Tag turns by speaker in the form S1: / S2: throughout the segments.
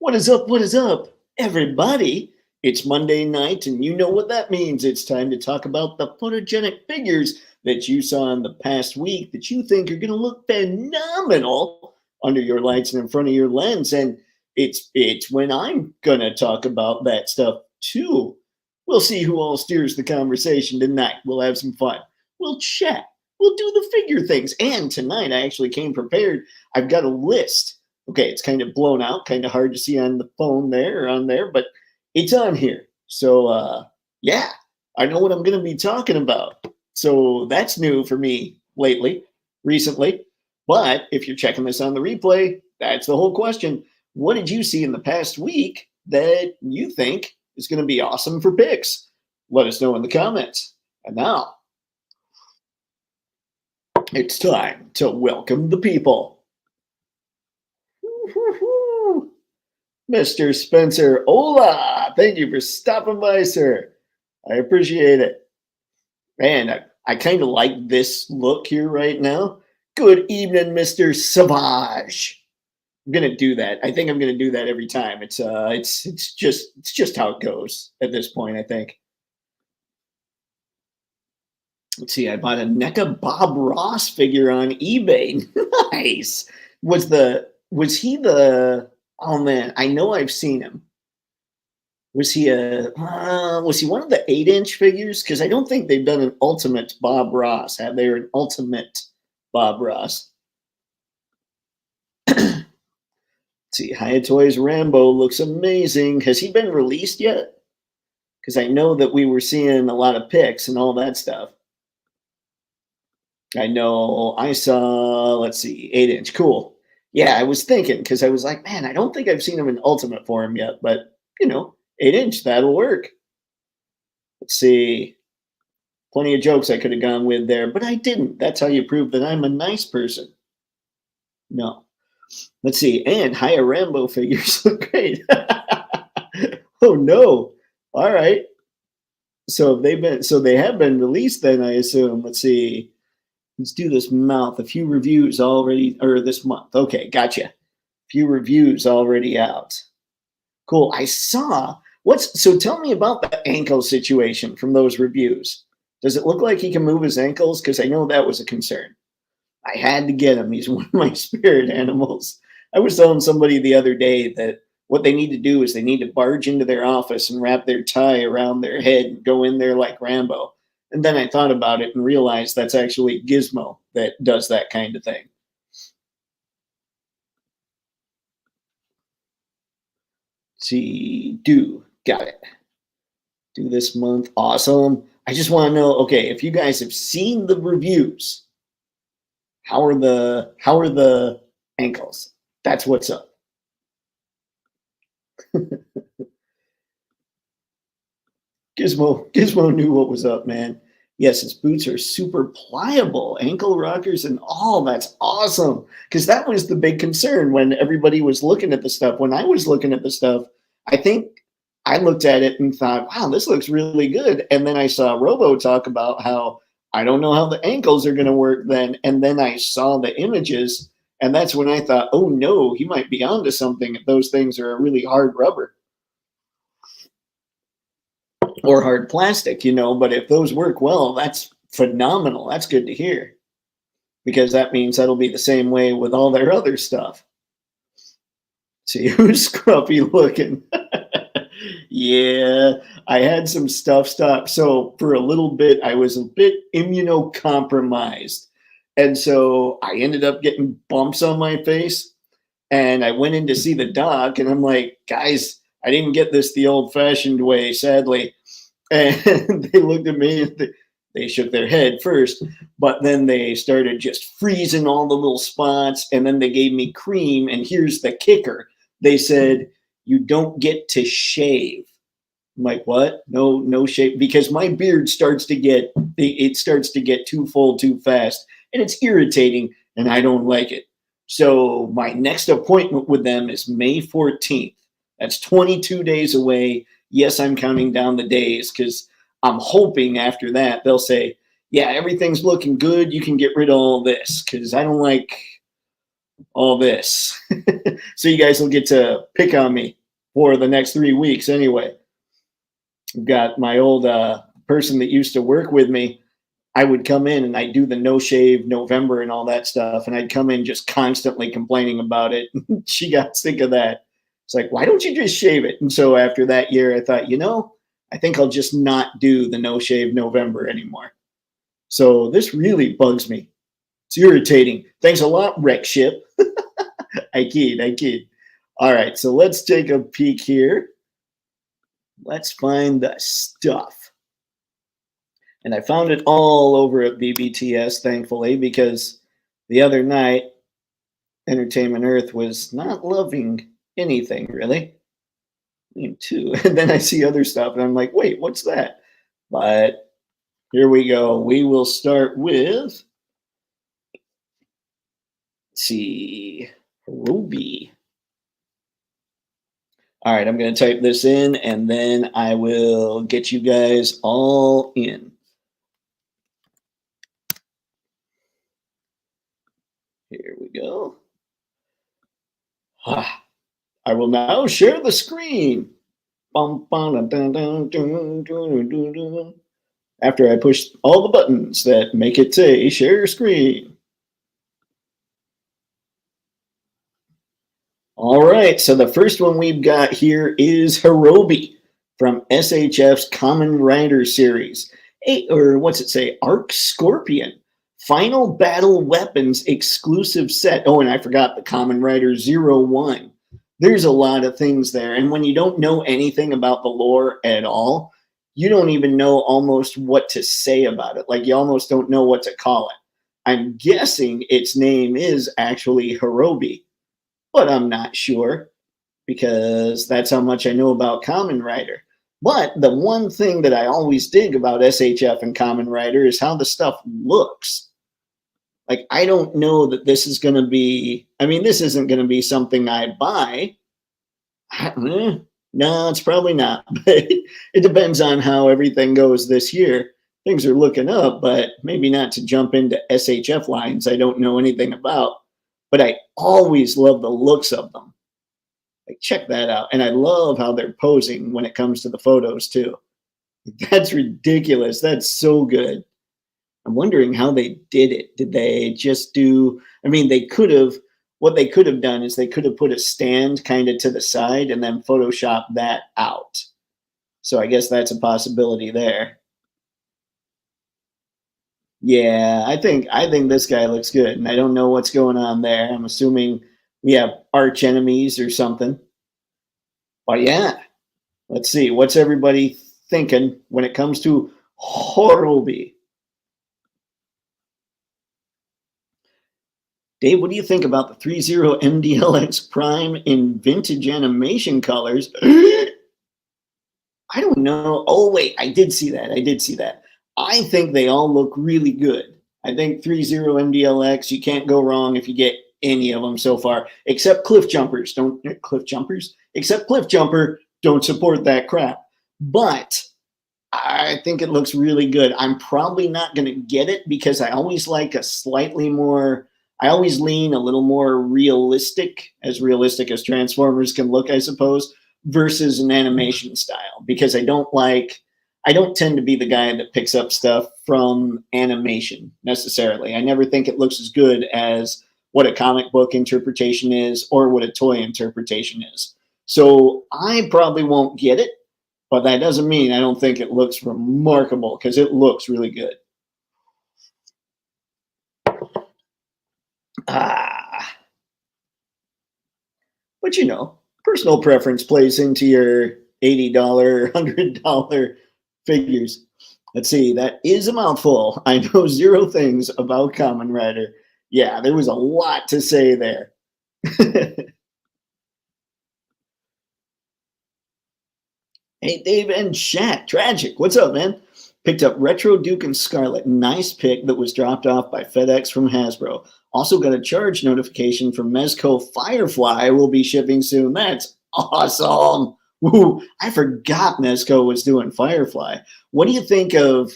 S1: What is up? What is up, everybody? It's Monday night, and you know what that means. It's time to talk about the photogenic figures that you saw in the past week that you think are going to look phenomenal under your lights and in front of your lens. And it's when I'm going to talk about that stuff too. We'll see who all steers the conversation tonight. We'll have some fun. We'll chat. We'll do the figure things. And tonight, I actually came prepared. I've got a list. Okay, it's kind of blown out, kind of hard to see on the phone there or on there, but it's on here. So, yeah, I know what I'm going to be talking about. So that's new for me recently. But if you're checking this on the replay, that's the whole question. What did you see in the past week that you think is going to be awesome for picks? Let us know in the comments. And now, it's time to welcome the people. Mr. Spencer Ola, thank you for stopping by, sir. I appreciate it. Man, I kind of like this look here right now. Good evening, Mr. Savage. I'm gonna do that. I think I'm gonna do that every time. It's just how it goes at this point, I think. Let's see, I bought a NECA Bob Ross figure on eBay. Nice. Was he the oh man, I know I've seen him. Was he one of the 8-inch figures? Because I don't think they've done an ultimate Bob Ross. Have they? Or an ultimate Bob Ross? Let's see, Hayatoy's Rambo looks amazing. Has he been released yet? Because I know that we were seeing a lot of pics and all that stuff. I know I saw, let's see, 8-inch. Cool. Yeah, I was thinking because I was like, man, I don't think I've seen him in ultimate form yet, but 8-inch, that'll work. Let's see. Plenty of jokes I could have gone with there, but I didn't. That's how you prove that I'm a nice person. No. Let's see. And Haya Rambo figures look great. Oh no. All right. So they have been released then, I assume. Let's see. Let's do this month. A few reviews already, or this month. Okay, gotcha. A few reviews already out. Cool. I saw so tell me about the ankle situation from those reviews. Does it look like he can move his ankles? Because I know that was a concern. I had to get him. He's one of my spirit animals. I was telling somebody the other day that what they need to do is they need to barge into their office and wrap their tie around their head and go in there like Rambo. And then I thought about it and realized that's actually Gizmo that does that kind of thing. Let's see, got it. Do this month, awesome. I just want to know, okay, if you guys have seen the reviews, how are the ankles? That's what's up. Gizmo knew what was up, man. Yes, his boots are super pliable, ankle rockers and all. That's awesome. Because that was the big concern when everybody was looking at the stuff. When I was looking at the stuff, I think I looked at it and thought, wow, this looks really good. And then I saw Robo talk about how I don't know how the ankles are going to work then. And then I saw the images, and that's when I thought, oh no, he might be onto something if those things are a really hard rubber. Or hard plastic, but if those work well, that's phenomenal. That's good to hear, because that means that'll be the same way with all their other stuff. See who's scruffy looking. Yeah, I had some stuff stop. So for a little bit, I was a bit immunocompromised. And so I ended up getting bumps on my face. And I went in to see the doc, and I'm like, guys, I didn't get this the old-fashioned way, sadly. And they looked at me and they shook their head first, but then they started just freezing all the little spots, and then they gave me cream. And here's the kicker. They said, you don't get to shave. I'm like, what? No shave. Because my beard starts to get too full too fast, and it's irritating, and I don't like it. So my next appointment with them is May 14th. That's 22 days away. Yes, I'm counting down the days because I'm hoping after that they'll say, yeah, everything's looking good. You can get rid of all this, because I don't like all this. So you guys will get to pick on me for the next 3 weeks anyway. I've got my old person that used to work with me. I would come in and I'd do the no shave November and all that stuff. And I'd come in just constantly complaining about it. She got sick of that. It's like, why don't you just shave it? And so after that year, I thought, I think I'll just not do the no shave November anymore. So this really bugs me. It's irritating. Thanks a lot, Wreck Ship. I kid. All right, so let's take a peek here. Let's find the stuff. And I found it all over at BBTS, thankfully, because the other night, Entertainment Earth was not loving anything, really. Me too. And then I see other stuff, and I'm like, wait, what's that? But here we go. We will start with, let's see, Ruby. All right, I'm going to type this in, and then I will get you guys all in. Here we go. I will now share the screen. After I push all the buttons that make it say share screen. All right, so the first one we've got here is Hirobi from SHF's Kamen Rider series. Or what's it say? Arc Scorpion. Final Battle Weapons exclusive set. Oh, and I forgot the Kamen Rider 01. There's a lot of things there. And when you don't know anything about the lore at all, you don't even know almost what to say about it. Like, you almost don't know what to call it. I'm guessing its name is actually Hirobi, but I'm not sure because that's how much I know about Kamen Rider. But the one thing that I always dig about SHF and Kamen Rider is how the stuff looks. Like, I don't know that this is going to be, this isn't going to be something I buy. No, it's probably not. But it depends on how everything goes this year. Things are looking up, but maybe not to jump into SHF lines I don't know anything about. But I always love the looks of them. Like, check that out. And I love how they're posing when it comes to the photos, too. That's ridiculous. That's so good. I'm wondering how they did it. Did they just do, they could have, what they could have done is they could have put a stand kind of to the side and then Photoshop that out. So I guess that's a possibility there. Yeah, I think this guy looks good, and I don't know what's going on there. I'm assuming we have arch enemies or something. But yeah, let's see. What's everybody thinking when it comes to Hirobi? Dave, what do you think about the 30 MDLX Prime in vintage animation colors? I don't know. Oh, wait, I did see that. I think they all look really good. I think 30 MDLX, you can't go wrong if you get any of them so far, except Cliff Jumpers. Except Cliff Jumper, don't support that crap. But I think it looks really good. I'm probably not going to get it because I always like I always lean a little more realistic as Transformers can look, I suppose, versus an animation style, because I don't tend to be the guy that picks up stuff from animation necessarily. I never think it looks as good as what a comic book interpretation is or what a toy interpretation is. So I probably won't get it, but that doesn't mean I don't think it looks remarkable, because it looks really good. But personal preference plays into your $80, $100 figures. Let's see, that is a mouthful. I know zero things about Kamen Rider. Yeah, there was a lot to say there. Hey, Dave and Shat, Tragic, what's up, man? Picked up Retro Duke and Scarlet. Nice pick that was dropped off by FedEx from Hasbro. Also got a charge notification from Mezco. Firefly will be shipping soon. That's awesome. Woo, I forgot Mezco was doing Firefly. What do you think of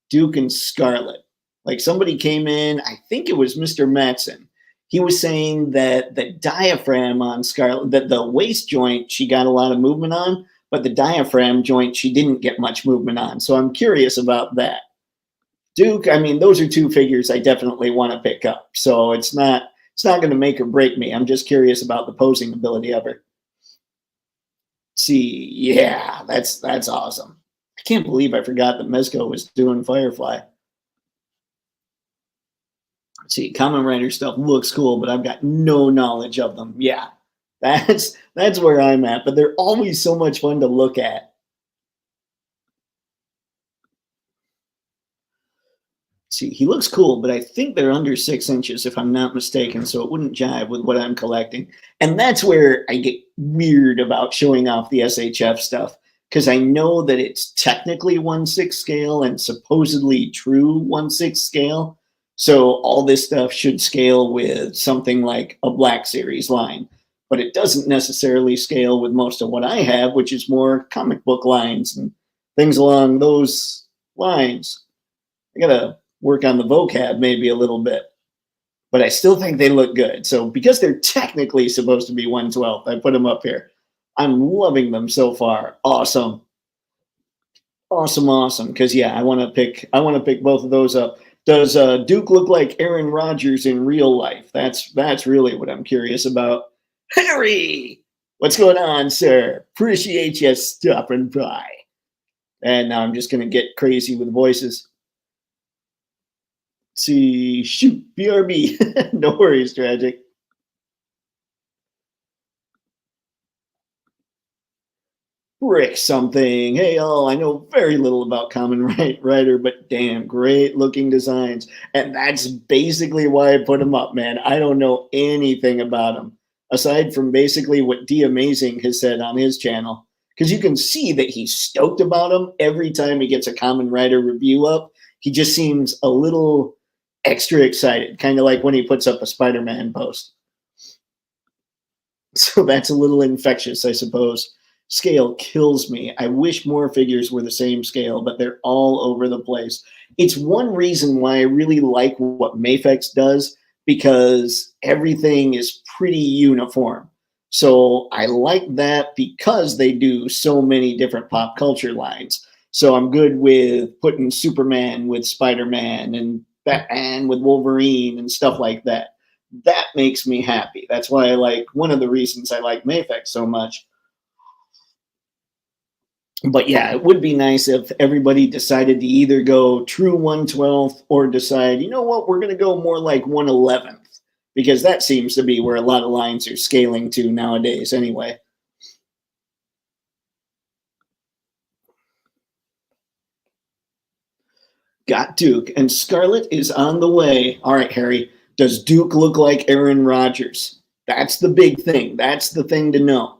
S1: Duke and Scarlet? Like, somebody came in, I think it was Mr. Matson. He was saying that the diaphragm on Scarlet, that the waist joint, she got a lot of movement on, but the diaphragm joint, she didn't get much movement on. So I'm curious about that. Duke, I mean, those are two figures I definitely want to pick up. So it's not going to make or break me. I'm just curious about the posing ability of her. See, yeah, that's awesome. I can't believe I forgot that Mezco was doing Firefly. See, Kamen Rider stuff looks cool, but I've got no knowledge of them. Yeah, that's where I'm at. But they're always so much fun to look at. See, he looks cool, but I think they're under 6 inches, if I'm not mistaken, so it wouldn't jive with what I'm collecting. And that's where I get weird about showing off the SHF stuff, because I know that it's technically 1/6 scale and supposedly true 1/6 scale. So all this stuff should scale with something like a Black Series line, but it doesn't necessarily scale with most of what I have, which is more comic book lines and things along those lines. I gotta work on the vocab maybe a little bit, but I still think they look good. So because they're technically supposed to be 1/12, I put them up here. I'm loving them so far. Awesome, awesome, awesome. Because yeah, I want to pick both of those up. Does Duke look like Aaron Rodgers in real life? That's really what I'm curious about. Harry, what's going on, sir? Appreciate you stopping by. And now I'm just gonna get crazy with voices. See, shoot, BRB. No worries, Tragic. Brick something. Hey, all, I know very little about Rider, but damn, great looking designs. And that's basically why I put them up, man. I don't know anything about them, aside from basically what D Amazing has said on his channel. Because you can see that he's stoked about them every time he gets a Kamen Rider review up. He just seems a little extra excited, kind of like when he puts up a Spider-Man post. So that's a little infectious, I suppose. Scale kills me. I wish more figures were the same scale, but they're all over the place. It's one reason why I really like what Mafex does, because everything is pretty uniform. So I like that because they do so many different pop culture lines. So I'm good with putting Superman with Spider-Man and Batman with Wolverine and stuff like that. That makes me happy. That's why I like, one of the reasons I like Mafex so much. But yeah, it would be nice if everybody decided to either go true 1/12 or decide, you know what, we're going to go more like 1/11th, because that seems to be where a lot of lines are scaling to nowadays anyway. Got Duke, and Scarlet is on the way. All right, Harry, does Duke look like Aaron Rodgers? That's the big thing. That's the thing to know.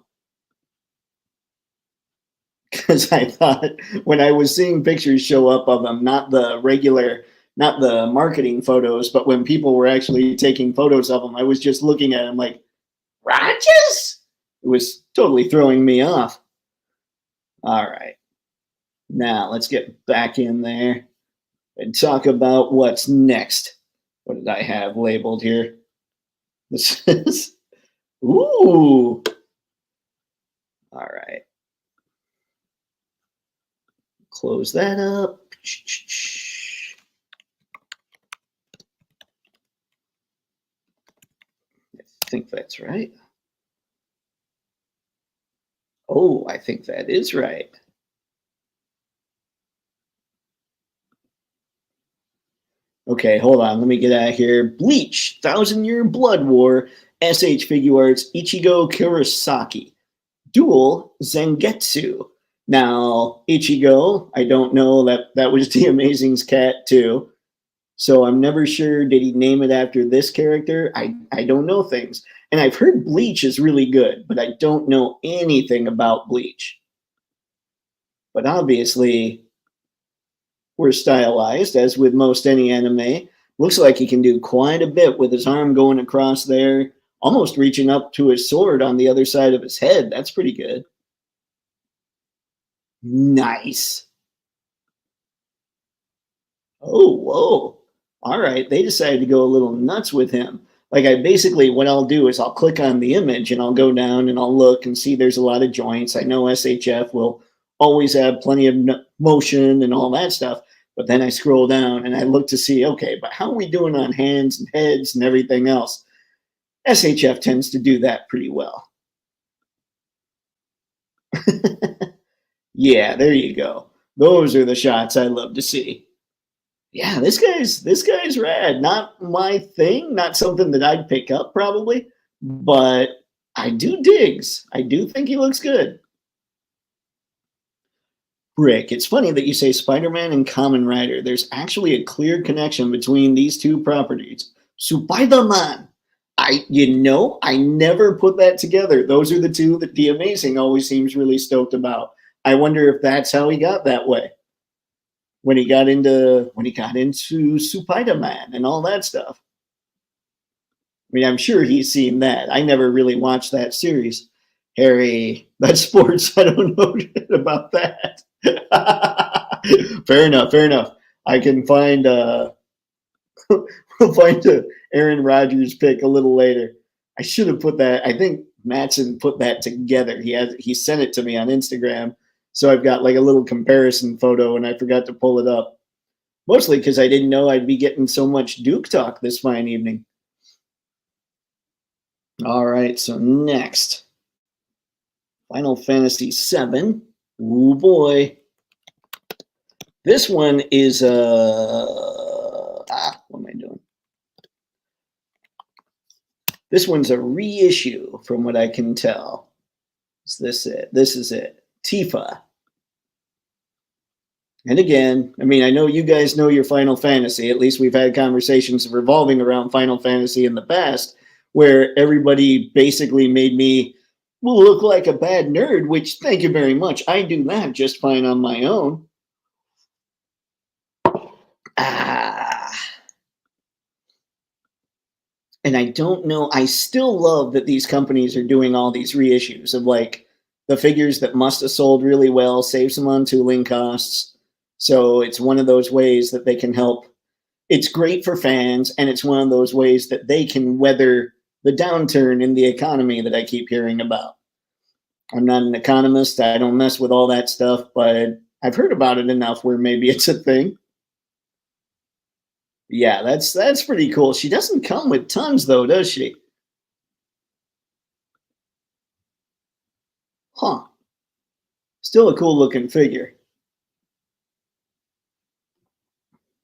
S1: Because I thought when I was seeing pictures show up of him, not the marketing photos, but when people were actually taking photos of him, I was just looking at him like, Rodgers? It was totally throwing me off. All right. Now let's get back in there and talk about what's next. What did I have labeled here? This is, ooh. All right. Close that up. I think that's right. Oh, I think that is right. Okay, hold on. Let me get out of here. Bleach, Thousand Year Blood War, SH Figuarts, Ichigo Kurosaki. Duel, Zangetsu. Now, Ichigo, I don't know, that was the Amazing's cat too. So I'm never sure, did he name it after this character? I don't know things. And I've heard Bleach is really good, but I don't know anything about Bleach. But obviously, we're stylized, as with most any anime. Looks like he can do quite a bit with his arm going across there, almost reaching up to his sword on the other side of his head. That's pretty good. Nice. Oh, whoa. All right. They decided to go a little nuts with him. Like I basically, what I'll do is I'll click on the image and I'll go down and I'll look and see there's a lot of joints. I know SHF will always have plenty of motion and all that stuff. But then I scroll down and I look to see, okay, but how are we doing on hands and heads and everything else? SHF tends to do that pretty well. Yeah, there you go. Those are the shots I love to see. Yeah, this guy's rad. Not my thing, not something that I'd pick up probably, but I do digs. I do think he looks good. Rick, it's funny that you say Spider-Man and Kamen Rider. There's actually a clear connection between these two properties. Spider-Man. I never put that together. Those are the two that The Amazing always seems really stoked about. I wonder if that's how he got that way. When he got into Spider-Man and all that stuff. I mean, I'm sure he's seen that. I never really watched that series. Harry, that's sports. I don't know shit about that. Fair enough. Fair enough. I can find we'll find a Aaron Rodgers pick a little later. I should have put that. I think Matson put that together. He sent it to me on Instagram, so I've got like a little comparison photo, and I forgot to pull it up. Mostly because I didn't know I'd be getting so much Duke talk this fine evening. All right, so next, Final Fantasy VII. Oh boy, this one is what am I doing? This one's a reissue, from what I can tell. Is this it? This is it. Tifa. And again, I mean, I know you guys know your Final Fantasy. At least we've had conversations revolving around Final Fantasy in the past, where everybody basically made me look like a bad nerd, which, thank you very much. I do that just fine on my own. And I don't know, I still love that these companies are doing all these reissues of like the figures that must have sold really well, saves them on tooling costs. So it's one of those ways that they can help. It's great for fans, and it's one of those ways that they can weather the downturn in the economy that I keep hearing about. I'm not an economist. I don't mess with all that stuff, but I've heard about it enough where maybe it's a thing. Yeah, that's pretty cool. She doesn't come with tons though, does she? Huh. Still a cool looking figure.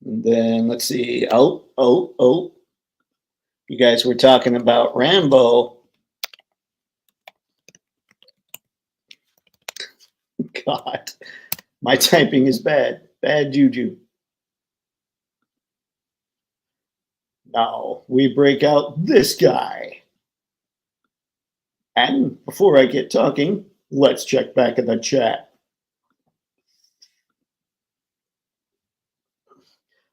S1: And then let's see. Oh. You guys were talking about Rambo. God, my typing is bad. Bad juju. Now we break out this guy. And before I get talking, let's check back at the chat.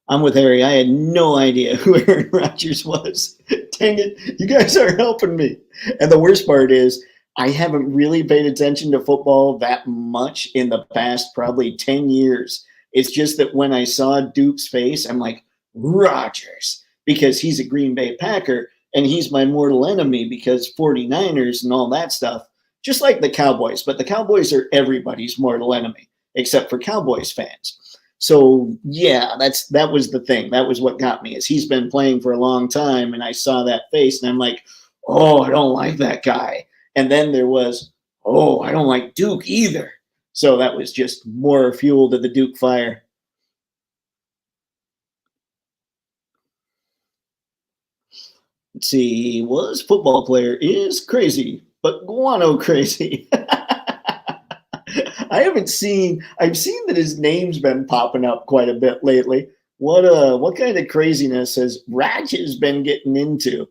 S1: I'm with Harry. I had no idea who Aaron Rodgers was. Dang it. You guys are helping me. And the worst part is, I haven't really paid attention to football that much in the past probably 10 years. It's just that when I saw Duke's face, I'm like, Rodgers, because he's a Green Bay Packer, and he's my mortal enemy because 49ers and all that stuff, just like the Cowboys. But the Cowboys are everybody's mortal enemy, except for Cowboys fans. So yeah, that was the thing. That was what got me, is he's been playing for a long time, and I saw that face, and I'm like, oh, I don't like that guy. And then there was, oh, I don't like Duke either. So that was just more fuel to the Duke fire. Let's see, was football player is crazy, but guano crazy. I've seen that his name's been popping up quite a bit lately. What kind of craziness has Ratchet's been getting into?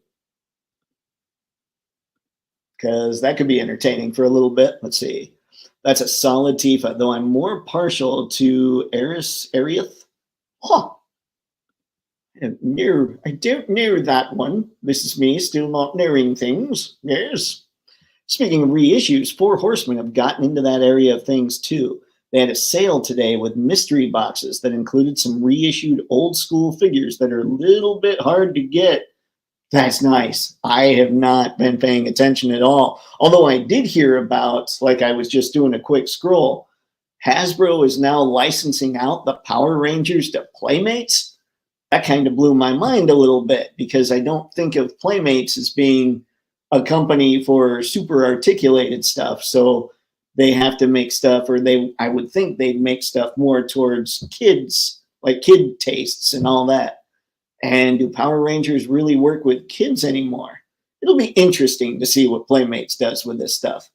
S1: Because that could be entertaining for a little bit. Let's see. That's a solid Tifa, though I'm more partial to Arieth. Huh. I don't know that one. This is me still not knowing things. Yes. Speaking of reissues, Four Horsemen have gotten into that area of things too. They had a sale today with mystery boxes that included some reissued old school figures that are a little bit hard to get That's nice. I have not been paying attention at all. Although I did hear about, like I was just doing a quick scroll, Hasbro is now licensing out the Power Rangers to Playmates. That kind of blew my mind a little bit because I don't think of Playmates as being a company for super articulated stuff. So they have to make stuff, or I would think they'd make stuff more towards kids, like kid tastes and all that. And do Power Rangers really work with kids anymore? It'll be interesting to see what Playmates does with this stuff.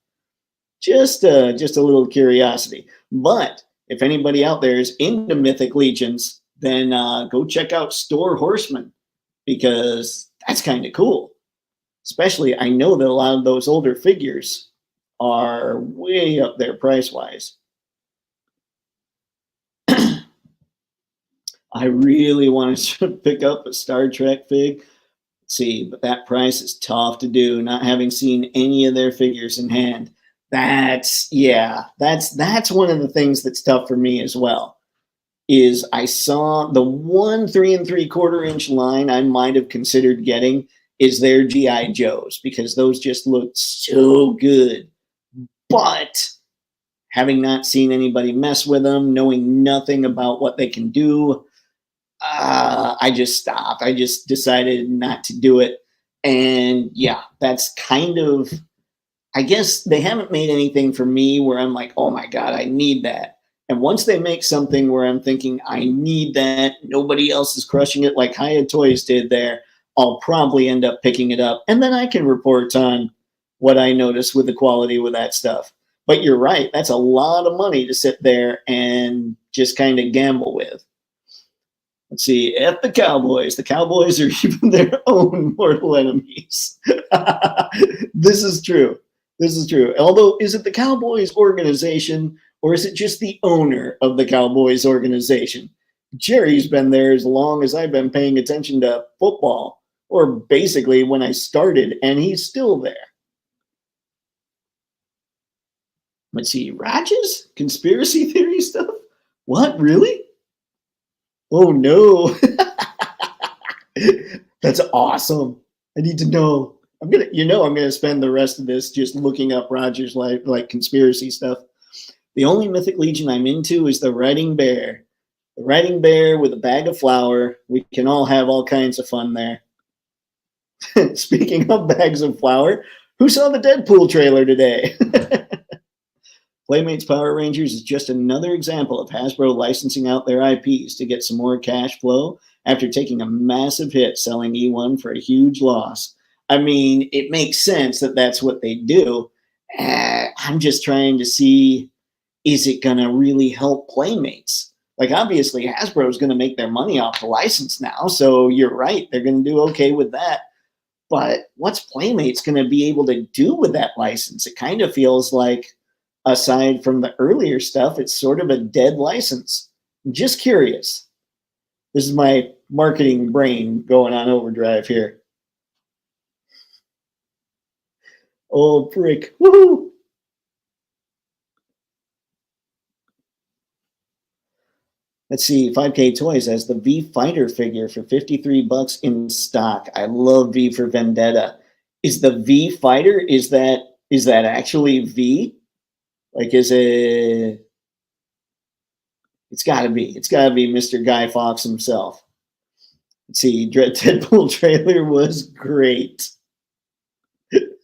S1: Just a little curiosity. But if anybody out there is into Mythic Legions, then go check out Store Horseman because that's kind of cool. Especially, I know that a lot of those older figures are way up there price wise. I really wanted to pick up a Star Trek fig. Let's see, but that price is tough to do. Not having seen any of their figures in hand, that's one of the things that's tough for me as well. Is I saw the one 3 3/4 inch line I might have considered getting is their GI Joes because those just looked so good, but having not seen anybody mess with them, knowing nothing about what they can do, I just stopped. I just decided not to do it. And yeah, that's kind of, I guess they haven't made anything for me where I'm like, oh my God, I need that. And once they make something where I'm thinking, I need that, nobody else is crushing it like Hiya Toys did there, I'll probably end up picking it up. And then I can report on what I notice with the quality with that stuff. But you're right, that's a lot of money to sit there and just kind of gamble with. Let's see, F the Cowboys. The Cowboys are even their own mortal enemies. This is true. This is true. Although, is it the Cowboys organization or is it just the owner of the Cowboys organization? Jerry's been there as long as I've been paying attention to football, or basically when I started, and he's still there. Let's see, Rogers? Conspiracy theory stuff? What, really? Oh no. That's awesome. I need to know. I'm gonna spend the rest of this just looking up Rogers like conspiracy stuff. The only Mythic Legion I'm into is the Riding Bear. The Riding Bear with a bag of flour. We can all have all kinds of fun there. Speaking of bags of flour, who saw the Deadpool trailer today? Playmates Power Rangers is just another example of Hasbro licensing out their IPs to get some more cash flow after taking a massive hit selling E1 for a huge loss. I mean, it makes sense that that's what they do. I'm just trying to see, is it going to really help Playmates? Like, obviously, Hasbro is going to make their money off the license now, so you're right. They're going to do okay with that. But what's Playmates going to be able to do with that license? It kind of feels like, aside from the earlier stuff, it's sort of a dead license. I'm just curious. This is my marketing brain going on overdrive here. Oh, prick. Woohoo! Let's see, 5K Toys has the V Fighter figure for $53 in stock. I love V for Vendetta. Is the V Fighter, is that actually V? Like, is it? It's got to be. It's got to be Mr. Guy Fawkes himself. Let's see, Deadpool trailer was great.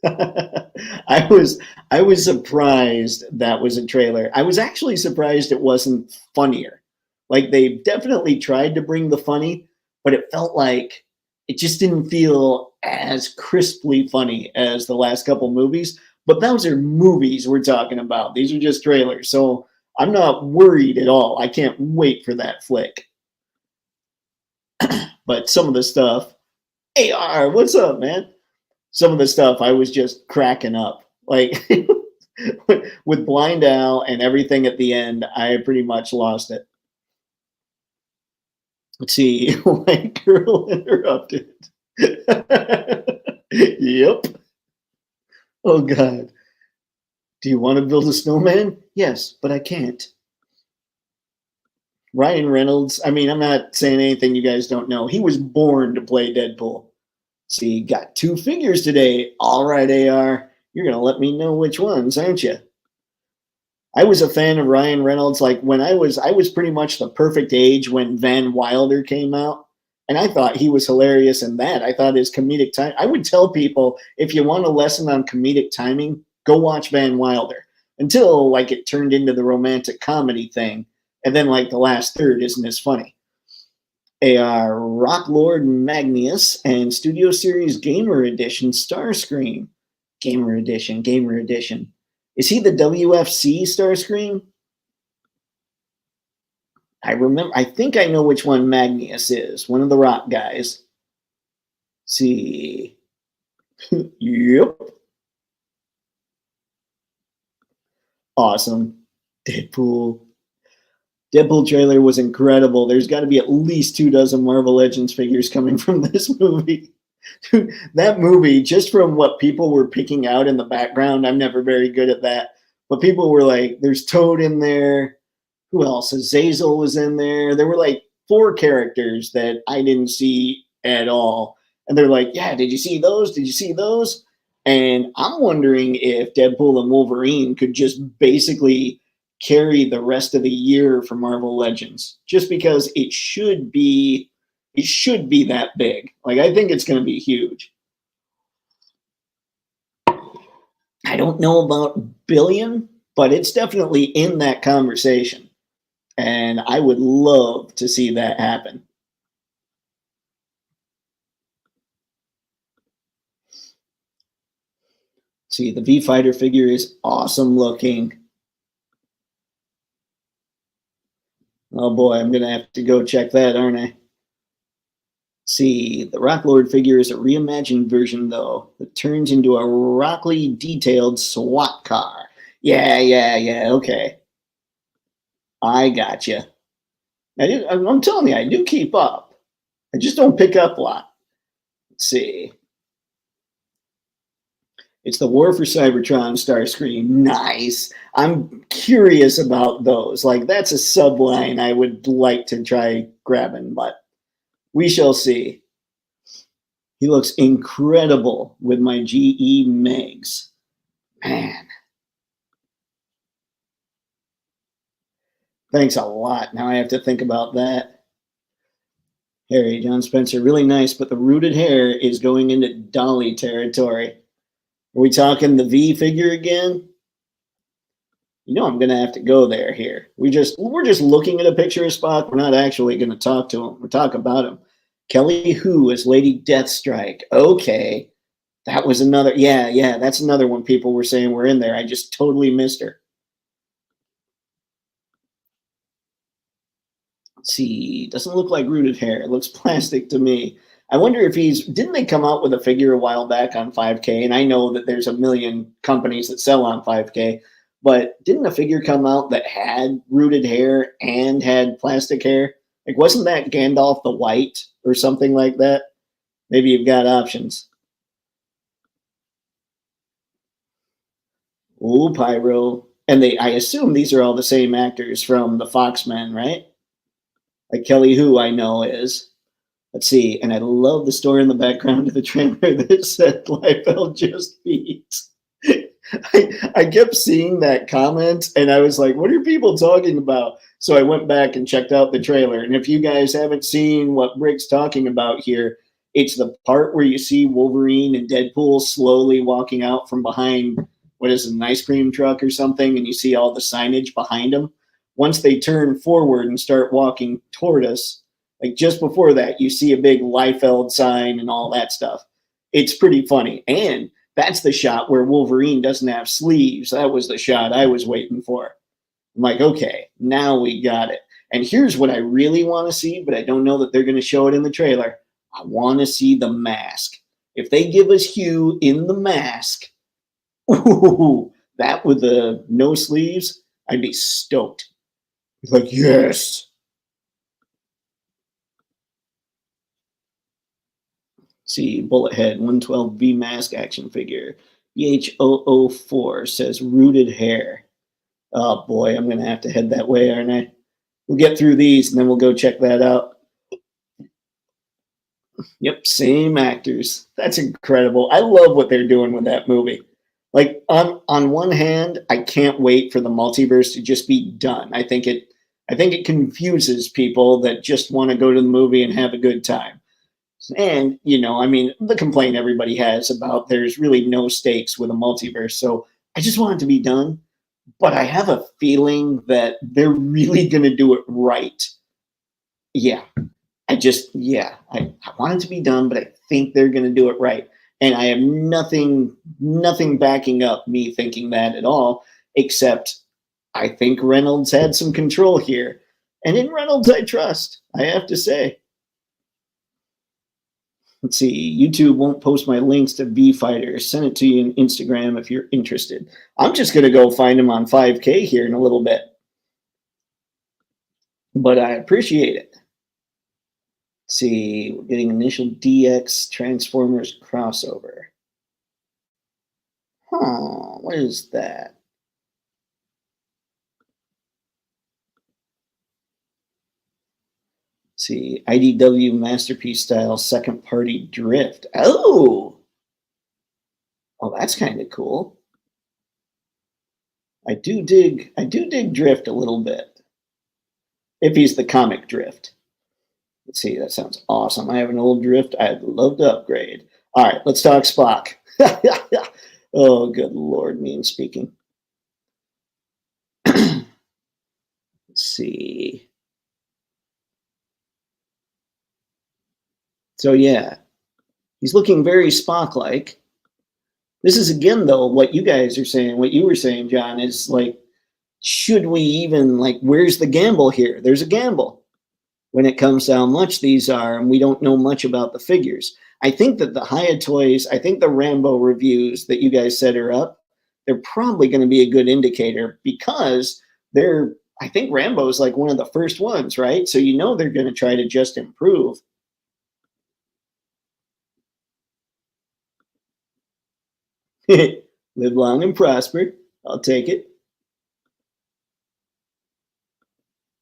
S1: I was surprised that was a trailer. I was actually surprised it wasn't funnier. Like, they definitely tried to bring the funny, but it felt like it just didn't feel as crisply funny as the last couple movies. But those are movies we're talking about. These are just trailers. So I'm not worried at all. I can't wait for that flick. But some of the stuff, AR, what's up, man? Some of the stuff I was just cracking up. Like with Blind Al and everything at the end, I pretty much lost it. Let's see, white girl interrupted. Yep. Oh God. Do you want to build a snowman? Yes, but I can't. Ryan Reynolds, I mean, I'm not saying anything you guys don't know. He was born to play Deadpool. See, got two figures today. All right, AR. You're going to let me know which ones, aren't you? I was a fan of Ryan Reynolds. Like when I was pretty much the perfect age when Van Wilder came out. And I thought he was hilarious in that. I thought his comedic time. I would tell people if you want a lesson on comedic timing, go watch Van Wilder. Until like it turned into the romantic comedy thing. And then like the last third isn't as funny. A Rock Lord Magnus and Studio Series Gamer Edition Starscream. Gamer Edition, Gamer Edition. Is he the WFC Starscream? I remember. I think I know which one Magnus is. One of the Rock guys. Let's see. Yep. Awesome. Deadpool. Deadpool trailer was incredible. There's got to be at least 24 Marvel Legends figures coming from this movie. Dude, that movie, just from what people were picking out in the background, I'm never very good at that. But people were like, there's Toad in there. Who else? Azazel was in there. There were like 4 characters that I didn't see at all. And they're like, yeah, did you see those? Did you see those? And I'm wondering if Deadpool and Wolverine could just basically carry the rest of the year for Marvel Legends, just because it should be that big. Like I think it's going to be huge. I don't know about billion, but it's definitely in that conversation. And I would love to see that happen. See, the V Fighter figure is awesome looking. Oh boy, I'm going to have to go check that, aren't I? See, the Rock Lord figure is a reimagined version, though, that turns into a rockly detailed SWAT car. Yeah, okay. I gotcha. I'm telling you, I do keep up. I just don't pick up a lot. Let's see. It's the War for Cybertron Starscream. Nice. I'm curious about those. Like, that's a subline I would like to try grabbing, but we shall see. He looks incredible with my GE Megs. Man. Thanks a lot. Now I have to think about that. Harry, John Spencer, really nice, but the rooted hair is going into Dolly territory. Are we talking the V figure again? You know I'm gonna have to go there here. We're just looking at a picture of Spock. We're not actually gonna talk to him. We're talking about him. Kelly Hu as Lady Deathstrike. Okay. That was another, yeah, that's another one people were saying we're in there. I just totally missed her. Let's see, doesn't look like rooted hair. It looks plastic to me. I wonder if didn't they come out with a figure a while back on 5K? And I know that there's a million companies that sell on 5K, but didn't a figure come out that had rooted hair and had plastic hair? Like, wasn't that Gandalf the White or something like that? Maybe you've got options. Ooh, Pyro. And I assume these are all the same actors from the Foxmen, right? Like Kelly Hu, I know is. Let's see. And I love the story in the background of the trailer that said Liefeld just beats. I kept seeing that comment and I was like, what are people talking about? So I went back and checked out the trailer. And if you guys haven't seen what Rick's talking about here, it's the part where you see Wolverine and Deadpool slowly walking out from behind, what is it, an ice cream truck or something, and you see all the signage behind them. Once they turn forward and start walking toward us, like just before that, you see a big Liefeld sign and all that stuff. It's pretty funny. And that's the shot where Wolverine doesn't have sleeves. That was the shot I was waiting for. I'm like, okay, now we got it. And here's what I really want to see, but I don't know that they're going to show it in the trailer. I want to see the mask. If they give us Hugh in the mask, ooh, that with the no sleeves, I'd be stoked. Like, yes. Let's see, Bullet Head 112V mask action figure. BH004 says rooted hair. Oh boy, I'm going to have to head that way, aren't I? We'll get through these and then we'll go check that out. Yep, same actors. That's incredible. I love what they're doing with that movie. Like on one hand, I can't wait for the multiverse to just be done. I think it confuses people that just want to go to the movie and have a good time. And, I mean, the complaint everybody has about there's really no stakes with a multiverse. So I just want it to be done. But I have a feeling that they're really going to do it right. Yeah, I want it to be done, but I think they're going to do it right. And I have nothing backing up me thinking that at all, except I think Reynolds had some control here. And in Reynolds, I trust, I have to say. Let's see, YouTube won't post my links to V Fighters. Send it to you on Instagram if you're interested. I'm just going to go find him on 5K here in a little bit. But I appreciate it. Let's see, we're getting initial DX Transformers crossover. Huh, what is that? Let's see, IDW Masterpiece style second party drift. Oh, that's kind of cool. I do dig drift a little bit. If he's the comic drift. Let's see, that sounds awesome. I have an old drift I'd love to upgrade. All right, let's talk Spock. Oh, good Lord, mean speaking. Let's see. So, yeah, he's looking very Spock-like. This is, again, though, what you guys are saying, what you were saying, John, is like, should we even, like, where's the gamble here? There's a gamble when it comes to how much these are, and we don't know much about the figures. I think that the Hiya Toys, I think the Rambo reviews that you guys set are up, they're probably going to be a good indicator because I think Rambo is like one of the first ones, right? So they're going to try to just improve. Live long and prosper. I'll take it.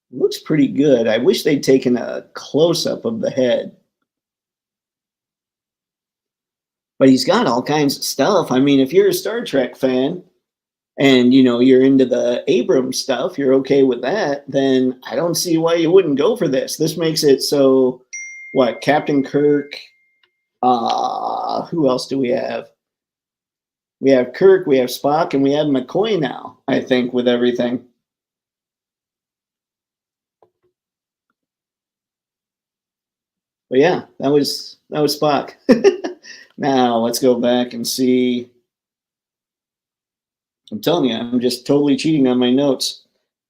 S1: Looks pretty good. I wish they'd taken a close-up of the head. But he's got all kinds of stuff. I mean, if you're a Star Trek fan and, you're into the Abrams stuff, you're okay with that, then I don't see why you wouldn't go for this. This makes it so, Captain Kirk, who else do we have? We have Kirk, we have Spock, and we have McCoy now, I think, with everything. But yeah, that was Spock. Now let's go back and see. I'm telling you, I'm just totally cheating on my notes.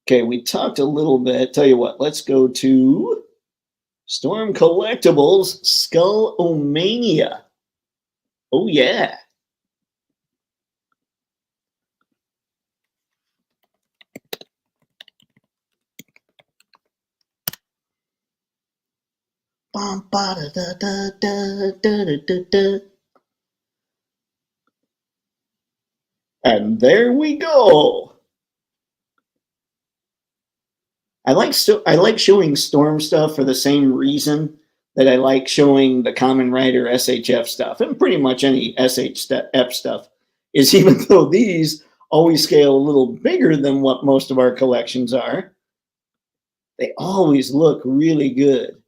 S1: Okay, we talked a little bit. Tell you what, let's go to Storm Collectibles Skull-O-Mania. Oh yeah. And there we go. I like showing Storm stuff for the same reason that I like showing the Common Rider SHF stuff, and pretty much any SHF stuff, is even though these always scale a little bigger than what most of our collections are, they always look really good.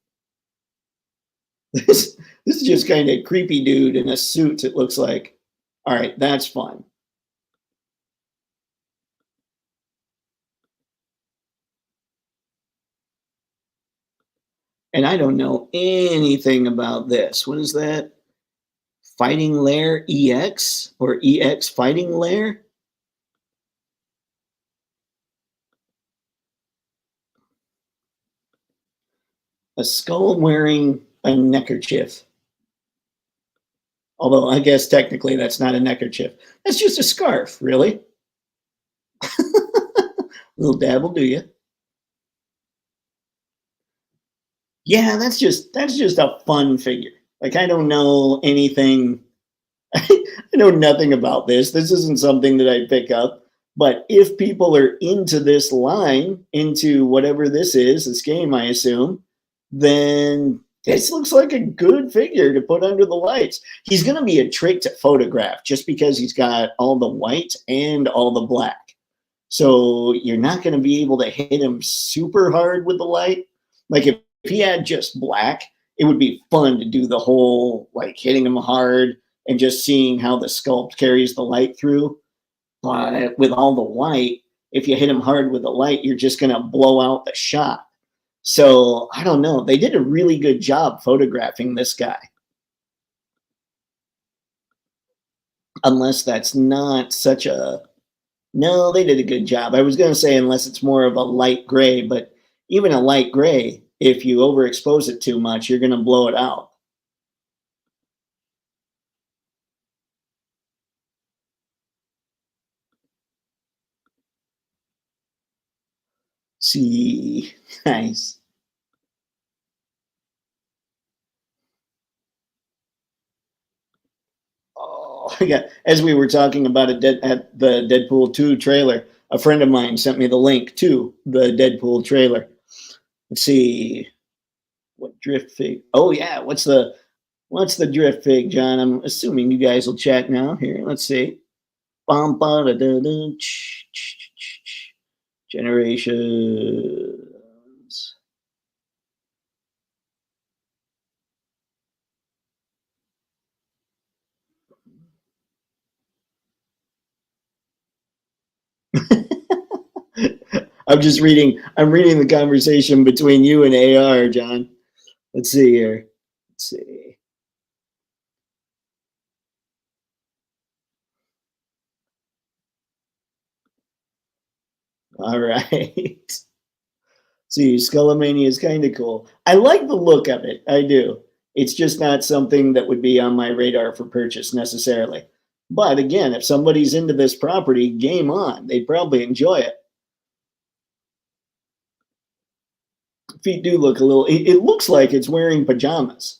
S1: This is just kind of creepy dude in a suit, it looks like. All right, that's fun. And I don't know anything about this. What is that? Fighting Lair EX or EX Fighting Lair? A skull wearing a neckerchief. Although I guess technically that's not a neckerchief. That's just a scarf, really. Little dabble, do you? Yeah, that's just a fun figure. Like, I don't know anything. I know nothing about this. This isn't something that I pick up. But if people are into this line, into whatever this is, this game, I assume, then This looks like a good figure to put under the lights. He's going to be a trick to photograph just because he's got all the white and all the black. So you're not going to be able to hit him super hard with the light. Like if he had just black, it would be fun to do the whole like hitting him hard and just seeing how the sculpt carries the light through. But with all the white, if you hit him hard with the light, you're just going to blow out the shot. So I don't know. They did a really good job photographing this guy. Unless that's not such a. No, they did a good job. I was going to say unless it's more of a light gray, but even a light gray, if you overexpose it too much, you're going to blow it out. See, nice. Oh, yeah. As we were talking about at the Deadpool 2 trailer, a friend of mine sent me the link to the Deadpool trailer. Let's see what drift fig. Oh yeah, what's the drift fig, John? I'm assuming you guys will check now. Here, let's see. Bum, ba, da, da, da, generations. I'm reading the conversation between you and AR, John. Let's see here. Let's see. All right. See, Skullomania is kind of cool. I like the look of it. I do. It's just not something that would be on my radar for purchase necessarily. But again, if somebody's into this property, game on. They'd probably enjoy it. Feet do look a little. It looks like it's wearing pajamas.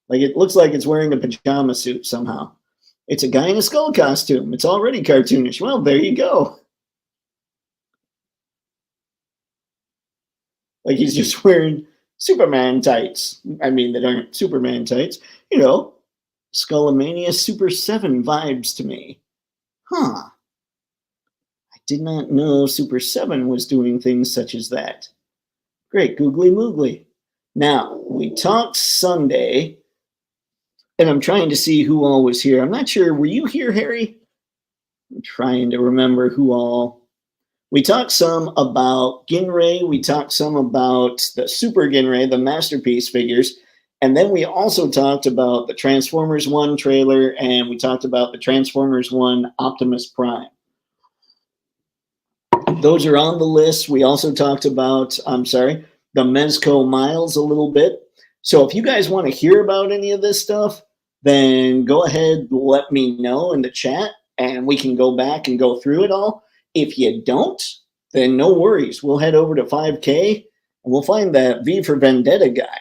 S1: Like it looks like it's wearing a pajama suit somehow. It's a guy in a skull costume. It's already cartoonish. Well, there you go. Like he's just wearing Superman tights. I mean, that aren't Superman tights. You know, Skullomania Super 7 vibes to me. Huh. I did not know Super 7 was doing things such as that. Great, googly moogly. Now, we talked Sunday, and I'm trying to see who all was here. I'm not sure. Were you here, Harry? I'm trying to remember who all. We talked some about Ginrai. We talked some about the Super Ginrai, the masterpiece figures. And then we also talked about the Transformers 1 trailer, and we talked about the Transformers 1 Optimus Prime. Those are on the list. We also talked about, the Mezco Miles a little bit. So if you guys want to hear about any of this stuff, then go ahead, let me know in the chat, and we can go back and go through it all. If you don't, then no worries. We'll head over to 5K, and we'll find that V for Vendetta guy.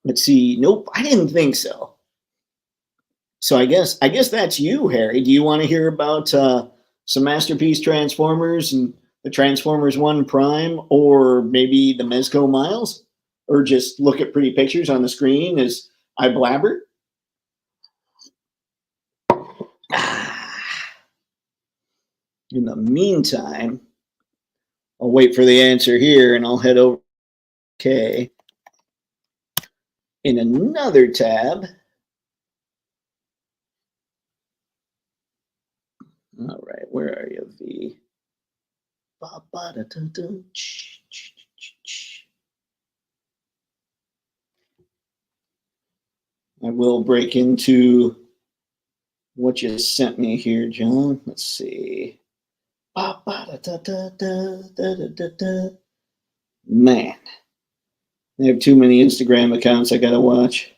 S1: Let's see. Nope, I didn't think so. So I guess that's you, Harry. Do you want to hear about some masterpiece Transformers and the Transformers 1 Prime, or maybe the Mezco Miles, or just look at pretty pictures on the screen as I blabber? In the meantime, I'll wait for the answer here, and I'll head over. Okay. In another tab. All right, where are you, V? I will break into what you sent me here, John. Let's see. Man, I have too many Instagram accounts I gotta watch.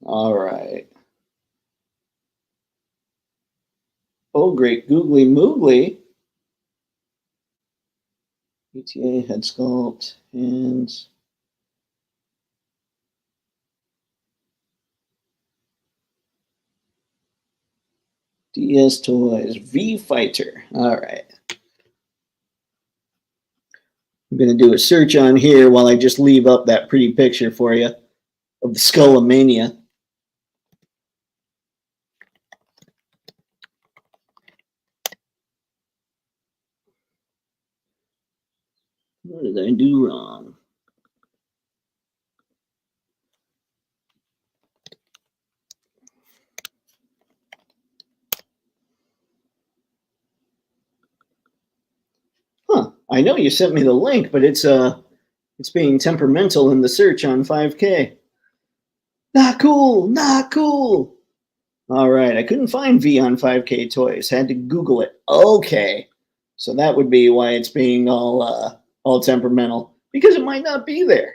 S1: All right. Oh, great googly moogly. ETA head sculpt, hands. DS Toys, V Fighter. All right. I'm going to do a search on here while I just leave up that pretty picture for you of the Skullomania. What did I do wrong? Huh, I know you sent me the link, but it's being temperamental in the search on 5K. Not cool, not cool. All right, I couldn't find V on 5K toys. Had to Google it. Okay, so that would be why it's being all temperamental, because it might not be there.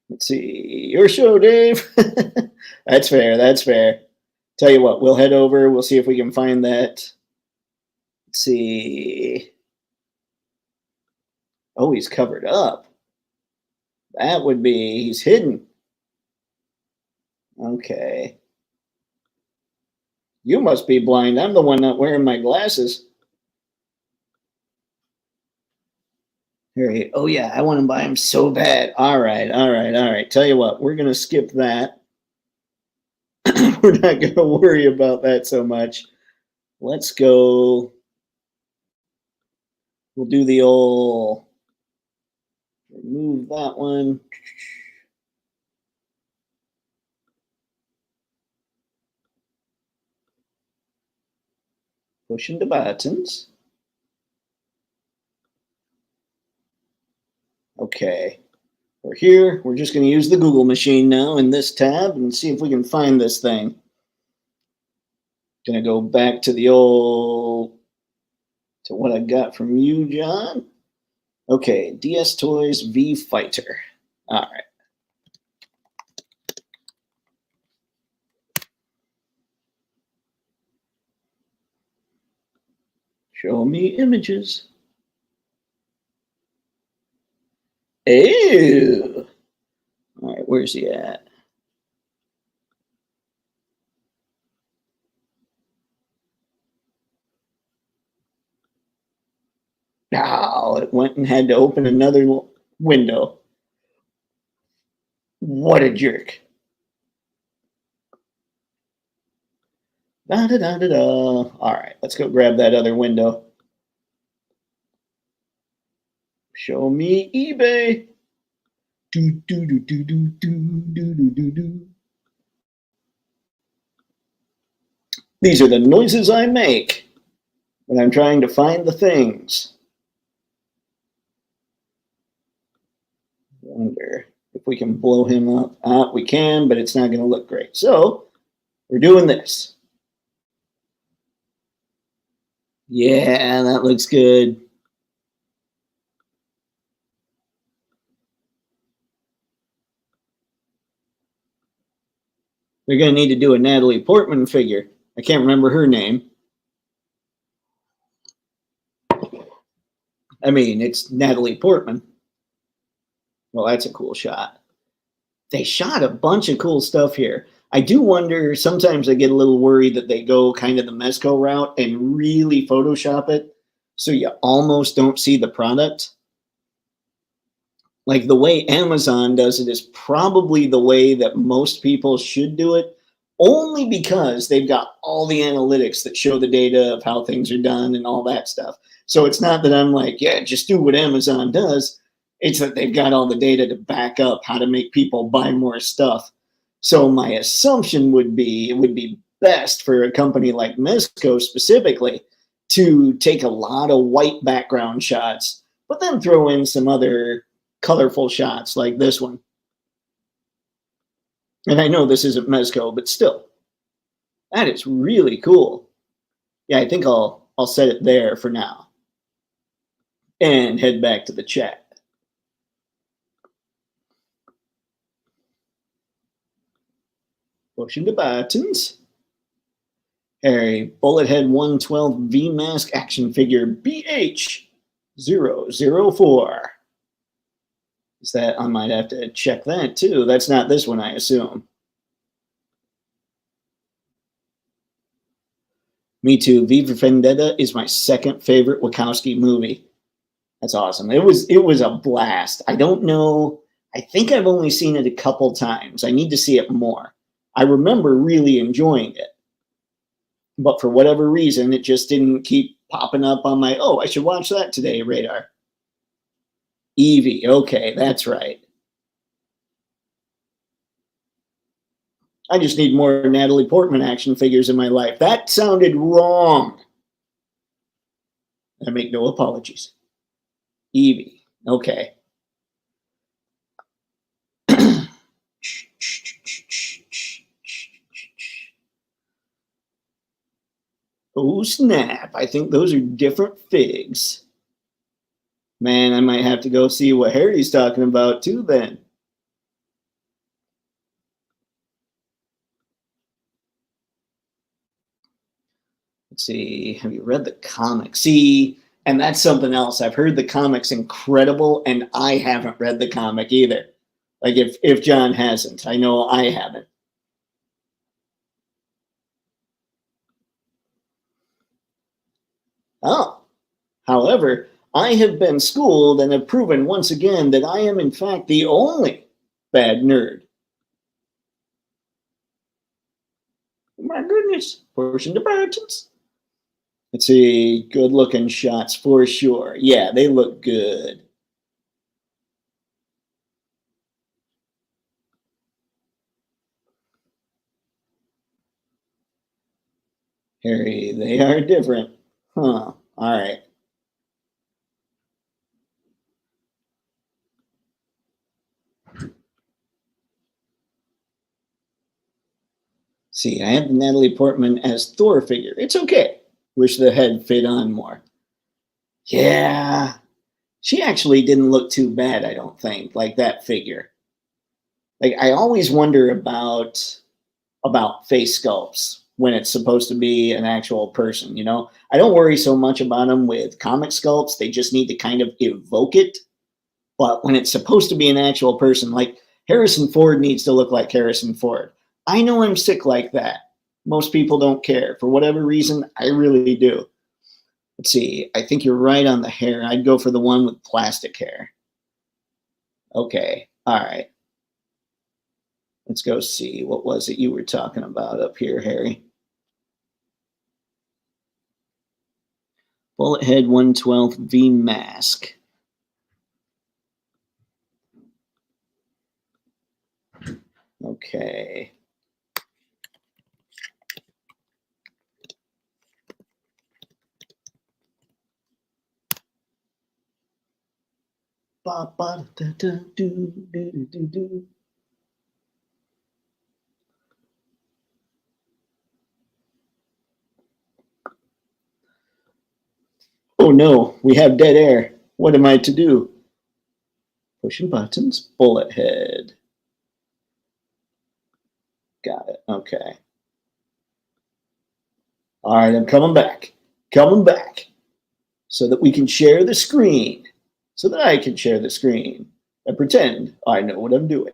S1: Let's see, your show, Dave. That's fair. That's fair. Tell you what, we'll head over. We'll see if we can find that. Let's see. Oh, he's covered up. That would be, he's hidden. Okay. You must be blind. I'm the one not wearing my glasses. Harry, oh yeah, I want to buy them so bad. All right, all right, all right. Tell you what, we're going to skip that. We're not going to worry about that so much. Let's go. We'll do the old remove that one. Pushing the buttons. Okay. We're here. We're just going to use the Google machine now in this tab and see if we can find this thing. Going to go back to the old, to what I got from you, John. Okay, DS Toys V Fighter. All right. Show me images. Ew. All right, where's he at? Oh, it went and had to open another window. What a jerk. Da, da, da, da, da. All right, let's go grab that other window. Show me eBay. Do, do, do, do, do, do, do, do, do, do. These are the noises I make when I'm trying to find the things. Wonder if we can blow him up. We can, but it's not going to look great. So we're doing this. Yeah, that looks good. They're going to need to do a Natalie Portman figure. I can't remember her name. I mean, it's Natalie Portman. Well, that's a cool shot. They shot a bunch of cool stuff here. I do wonder, sometimes I get a little worried that they go kind of the Mezco route and really Photoshop it so you almost don't see the product. Like the way Amazon does it is probably the way that most people should do it, only because they've got all the analytics that show the data of how things are done and all that stuff. So it's not that I'm like, yeah, just do what Amazon does. It's that they've got all the data to back up how to make people buy more stuff. So my assumption would be, it would be best for a company like Mezco specifically to take a lot of white background shots, but then throw in some other colorful shots like this one. And I know this isn't Mezco, but still, that is really cool. Yeah, I think I'll set it there for now and head back to the chat. Pushing the buttons. Harry, Bullethead 112 V Mask action figure BH004. Is that, I might have to check that too. That's not this one, I assume. Me too. V for Vendetta is my second favorite Wachowski movie. That's awesome. It was a blast. I don't know. I think I've only seen it a couple times. I need to see it more. I remember really enjoying it, but for whatever reason, it just didn't keep popping up on my, oh, I should watch that today radar. Evie. Okay, that's right. I just need more Natalie Portman action figures in my life. That sounded wrong. I make no apologies. Evie. Okay. Oh, snap. I think those are different figs. Man, I might have to go see what Harry's talking about too then. Let's see. Have you read the comic? See, and that's something else. I've heard the comic's incredible, and I haven't read the comic either. Like if John hasn't, I know I haven't. Oh, however, I have been schooled and have proven once again that I am in fact the only bad nerd. My goodness, pushing the buttons. Let's see, good looking shots for sure. Yeah, they look good. Harry, they are different. Huh. All right. See, I have Natalie Portman as Thor figure. It's okay. Wish the head fit on more. Yeah. She actually didn't look too bad, I don't think, like that figure. Like I always wonder about face sculpts when it's supposed to be an actual person, you know? I don't worry so much about them with comic sculpts. They just need to kind of evoke it. But when it's supposed to be an actual person, like Harrison Ford needs to look like Harrison Ford. I know I'm sick like that. Most people don't care. For whatever reason, I really do. Let's see. I think you're right on the hair. I'd go for the one with plastic hair. Okay. All right. Let's go see. What was it you were talking about up here, Harry? Bullet Head 112 V Mask. Okay. Ba, ba, da, da, do, do, do, do. Oh no, we have dead air. What am I to do? Pushing buttons, bullet head. Got it. Okay. All right, I'm coming back. Coming back. So that we can share the screen. So that I can share the screen and pretend I know what I'm doing.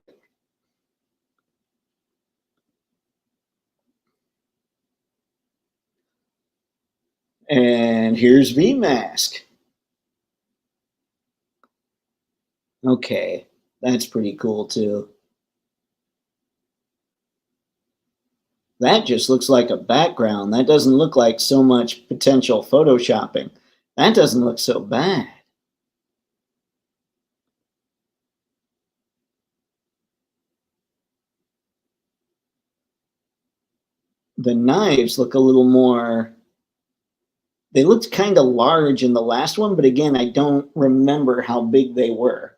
S1: And here's VMask. Okay, that's pretty cool too. That just looks like a background. That doesn't look like so much potential photoshopping. That doesn't look so bad. The knives look a little more, they looked kind of large in the last one, but again, I don't remember how big they were.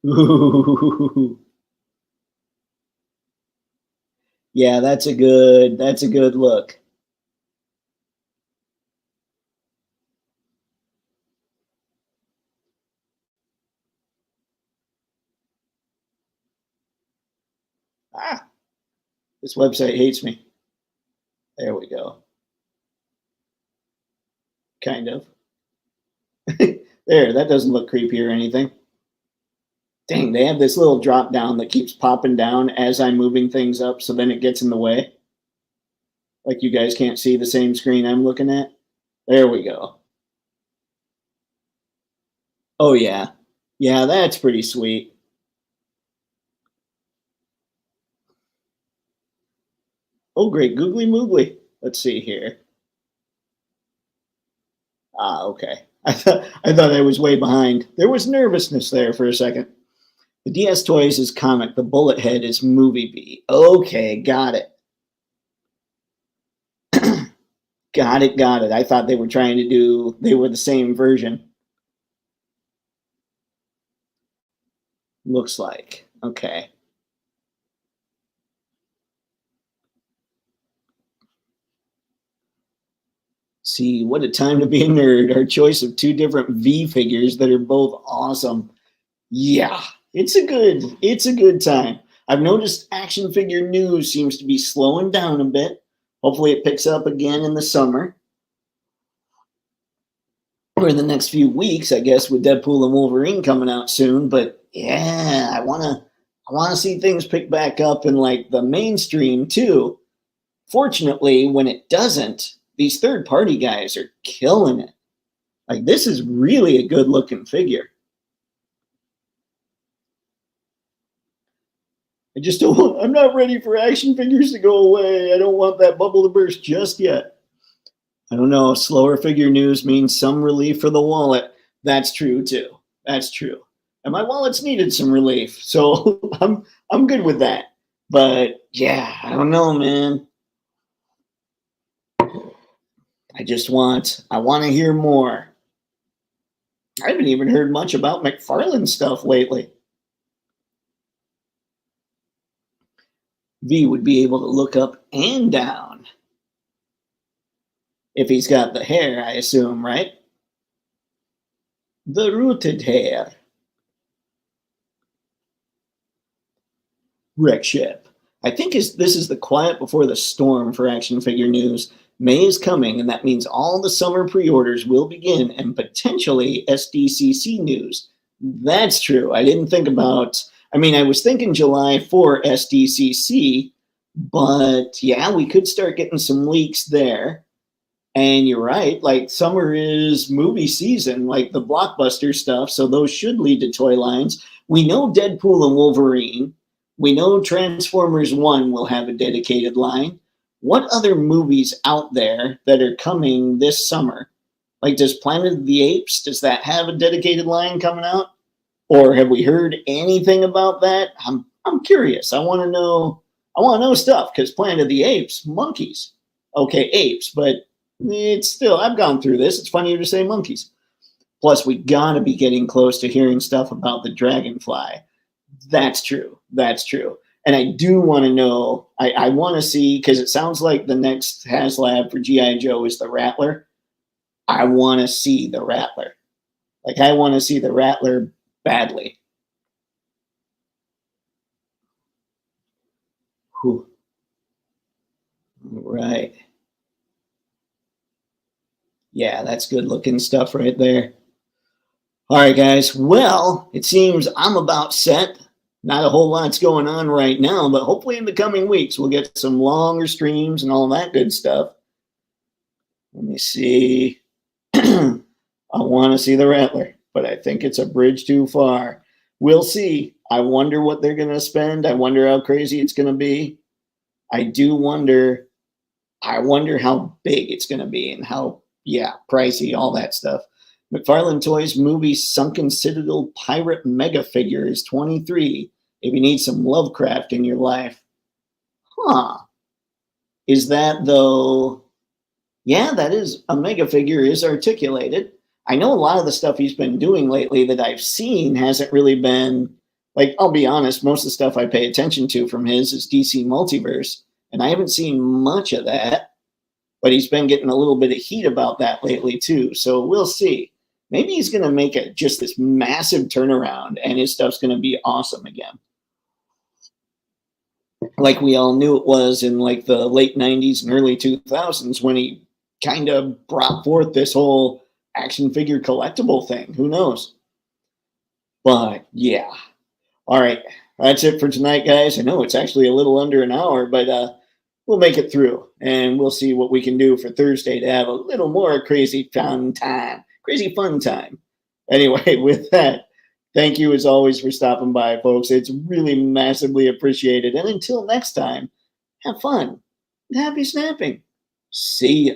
S1: Ooh. Yeah, that's a good look. Ah, this website hates me. There we go. Kind of. There, that doesn't look creepy or anything. Dang, they have this little drop down that keeps popping down as I'm moving things up, so then it gets in the way. Like you guys can't see the same screen I'm looking at. There we go. Oh yeah. Yeah, that's pretty sweet. Oh great, googly moogly. Let's see here. Ah, okay. I thought I was way behind. There was nervousness there for a second. The DS Toys is comic. The bullet head is movie B. Okay, got it. Got it, got it. I thought they were trying to do, they were the same version. Looks like. Okay. See, what a time to be a nerd. Our choice of two different V figures that are both awesome. Yeah, it's a good time. I've noticed action figure news seems to be slowing down a bit. Hopefully it picks up again in the summer or in the next few weeks, I guess, with Deadpool and Wolverine coming out soon. But yeah, I wanna see things pick back up in like the mainstream too. Fortunately, when it doesn't, these third party guys are killing it. Like this is really a good looking figure. I just don't want, I'm not ready for action figures to go away. I don't want that bubble to burst just yet. I don't know. Slower figure news means some relief for the wallet. That's true too. That's true. And my wallet's needed some relief. So I'm good with that. But yeah, I don't know, man. I want to hear more. I haven't even heard much about McFarlane stuff lately. V would be able to look up and down if he's got the hair, I assume, right? The rooted hair. Wreck ship. I think this is the quiet before the storm for action figure news. May is coming, and that means all the summer pre-orders will begin and potentially SDCC news. That's true. I didn't think about, I mean, I was thinking July for SDCC, but yeah, we could start getting some leaks there. And you're right, like summer is movie season, like the blockbuster stuff. So those should lead to toy lines. We know Deadpool and Wolverine. We know Transformers 1 will have a dedicated line. What other movies out there that are coming this summer? Like, does Planet of the Apes, does that have a dedicated line coming out? Or have we heard anything about that? I'm curious. I want to know stuff because Planet of the Apes, monkeys. Okay, apes, but it's still, I've gone through this. It's funnier to say monkeys. Plus, we gotta be getting close to hearing stuff about the dragonfly. That's true. That's true. And I do want to know, I want to see, because it sounds like the next HasLab for G.I. Joe is the Rattler. I want to see the Rattler. Like, I want to see the Rattler badly. Whew. Right. Yeah, that's good looking stuff right there. All right, guys. Well, it seems I'm about set. Not a whole lot's going on right now, but hopefully in the coming weeks we'll get some longer streams and all that good stuff. Let me see. I want to see the Rattler, but I think it's a bridge too far. We'll see. I wonder what they're going to spend. I wonder how crazy it's going to be. I do wonder. I wonder how big it's going to be and how, yeah, pricey, all that stuff. McFarlane Toys movie Sunken Citadel Pirate Mega Figure is 23 if you need some Lovecraft in your life. Huh. Is that though? Yeah, that is a mega figure is articulated. I know a lot of the stuff he's been doing lately that I've seen hasn't really been, like, I'll be honest, most of the stuff I pay attention to from his is DC Multiverse, and I haven't seen much of that, but he's been getting a little bit of heat about that lately too. So we'll see. Maybe he's going to make it just this massive turnaround and his stuff's going to be awesome again. Like we all knew it was in like the late 90s and early 2000s when he kind of brought forth this whole action figure collectible thing. Who knows? But yeah. All right. That's it for tonight, guys. I know it's actually a little under an hour, but we'll make it through, and we'll see what we can do for Thursday to have a little more crazy fun time. Crazy fun time. Anyway, with that, thank you as always for stopping by, folks. It's really massively appreciated. And until next time, have fun. Happy snapping. See ya.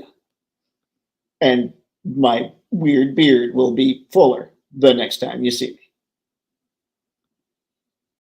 S1: And my weird beard will be fuller the next time you see me.